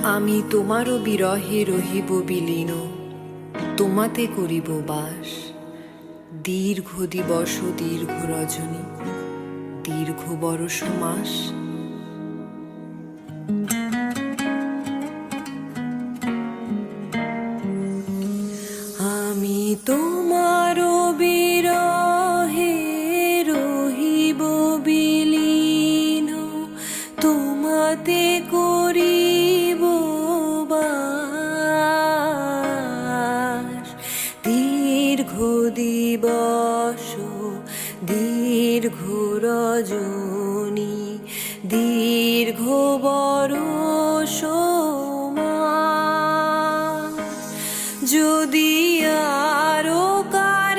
আমি তোমারও বিরহে রহিব বিলীন, তোমাতে করিব বাস। দীর্ঘ দিবস দীর্ঘ রজনী, দীর্ঘ বরষ মাস। আমি তোমারও বিরহে রহিব বিলীন, তোমাতে করিব বাস। দীর্ঘ দিবস দীর্ঘ রজনী, দীর্ঘ বরষ